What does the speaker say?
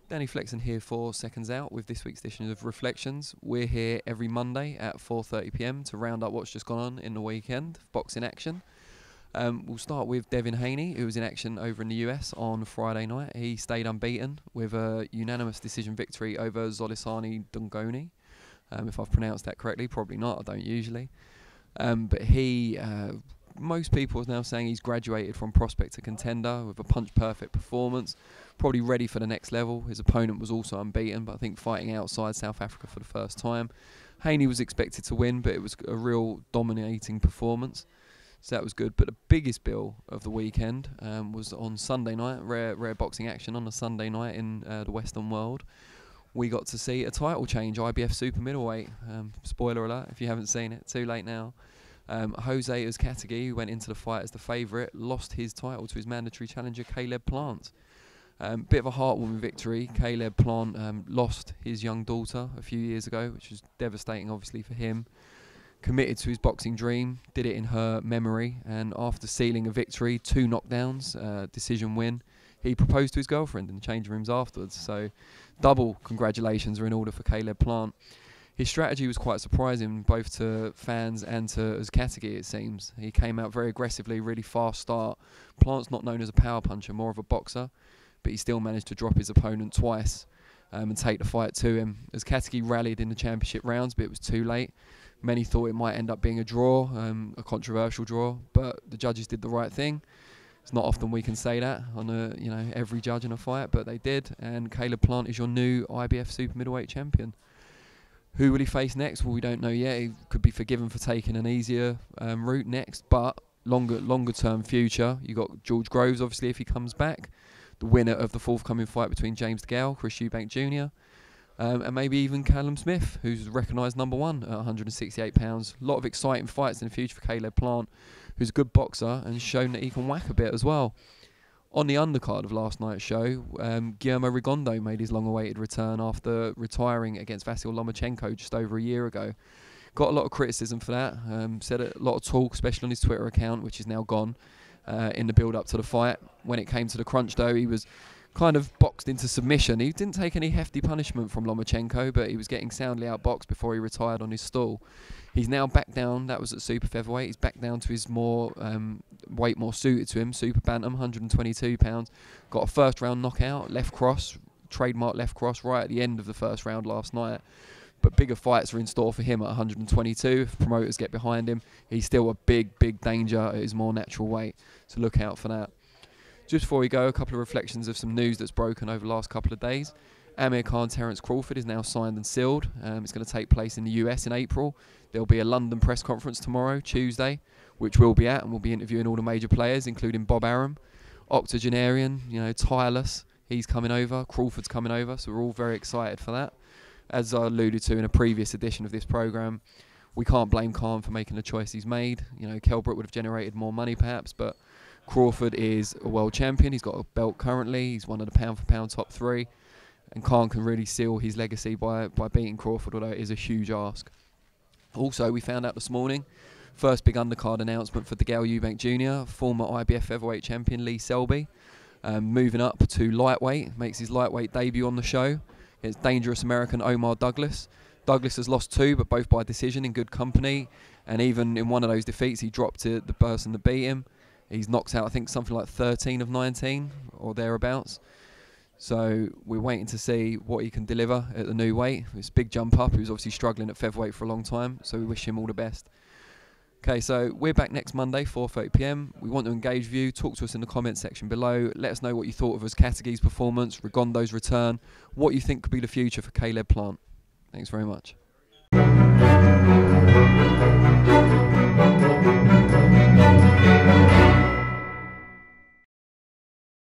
Danny Flexen here for Seconds Out with this week's edition of ReFLEXions. We're here every Monday at 4:30 p.m. to round up what's just gone on in the weekend of boxing action. We'll start with Devin Haney, who was in action over in the US on Friday night. He stayed unbeaten with a unanimous decision victory over Zolisani Dungoni. If I've pronounced that correctly, probably not, I don't usually. But he, most people are now saying he's graduated from prospect to contender with a punch-perfect performance, probably ready for the next level. His opponent was also unbeaten, but I think fighting outside South Africa for the first time. Haney was expected to win, but it was a real dominating performance, so that was good. But the biggest bill of the weekend was on Sunday night, rare boxing action on a Sunday night in the Western world. We got to see a title change, IBF super middleweight. Spoiler alert, if you haven't seen it, too late now. Jose Uzcategui, who went into the fight as the favourite, lost his title to his mandatory challenger Caleb Plant. Bit of a heartwarming victory. Caleb Plant lost his young daughter a few years ago, which was devastating obviously for him. Committed to his boxing dream, did it in her memory, and after sealing a victory, 2 knockdowns, decision win, he proposed to his girlfriend in the changing rooms afterwards. So double congratulations are in order for Caleb Plant. His strategy was quite surprising, both to fans and to Uzcategui, it seems. He came out very aggressively, really fast start. Plant's not known as a power puncher, more of a boxer, but he still managed to drop his opponent twice and take the fight to him. Uzcategui rallied in the championship rounds, but it was too late. Many thought it might end up being a draw, a controversial draw, but the judges did the right thing. It's not often we can say that on every judge in a fight, but they did, and Caleb Plant is your new IBF super middleweight champion. Who will he face next? Well, we don't know yet. He could be forgiven for taking an easier route next, but longer term future, you got George Groves, obviously, if he comes back, the winner of the forthcoming fight between James DeGale, Chris Eubank Jr., and maybe even Callum Smith, who's recognised #1 at 168 pounds. A lot of exciting fights in the future for Caleb Plant, who's a good boxer and shown that he can whack a bit as well. On the undercard of last night's show, Guillermo Rigondo made his long-awaited return after retiring against Vasyl Lomachenko just over a year ago. Got a lot of criticism for that, said a lot of talk, especially on his Twitter account, which is now gone, in the build-up to the fight. When it came to the crunch, though, he was kind of boxed into submission. He didn't take any hefty punishment from Lomachenko, but he was getting soundly outboxed before he retired on his stool. He's now back down, that was at super featherweight, he's back down to his more weight more suited to him, super bantam, 122 pounds. Got a first round knockout, left cross, trademark left cross right at the end of the first round last night. But bigger fights are in store for him at 122. If promoters get behind him, he's still a big danger at his more natural weight, so look out for that. Just before we go, a couple of reflections of some news that's broken over the last couple of days. Amir Khan Terence Crawford is now signed and sealed. It's going to take place in the US in April. There'll be a London press conference tomorrow, Tuesday, which we'll be at, and we'll be interviewing all the major players, including Bob Arum, octogenarian, tireless. He's coming over, Crawford's coming over, so we're all very excited for that. As I alluded to in a previous edition of this programme, we can't blame Khan for making the choice he's made. Kelbrook would have generated more money perhaps, but Crawford is a world champion. He's got a belt currently. He's one of the pound-for-pound top 3. And Khan can really seal his legacy by beating Crawford, although it is a huge ask. Also, we found out this morning, first big undercard announcement for DeGale Eubank Jr., former IBF featherweight champion Lee Selby, moving up to lightweight, makes his lightweight debut on the show. It's dangerous American Omar Douglas. Douglas has lost 2, but both by decision in good company. And even in one of those defeats, he dropped to the person that beat him. He's knocked out, I think, something like 13 of 19 or thereabouts. So we're waiting to see what he can deliver at the new weight. It's a big jump up. He was obviously struggling at featherweight for a long time, so we wish him all the best. Okay, so we're back next Monday, 4:30 p.m. We want to engage with you. Talk to us in the comments section below. Let us know what you thought of Uzcategui's performance, Rigondo's return, what you think could be the future for Caleb Plant. Thanks very much.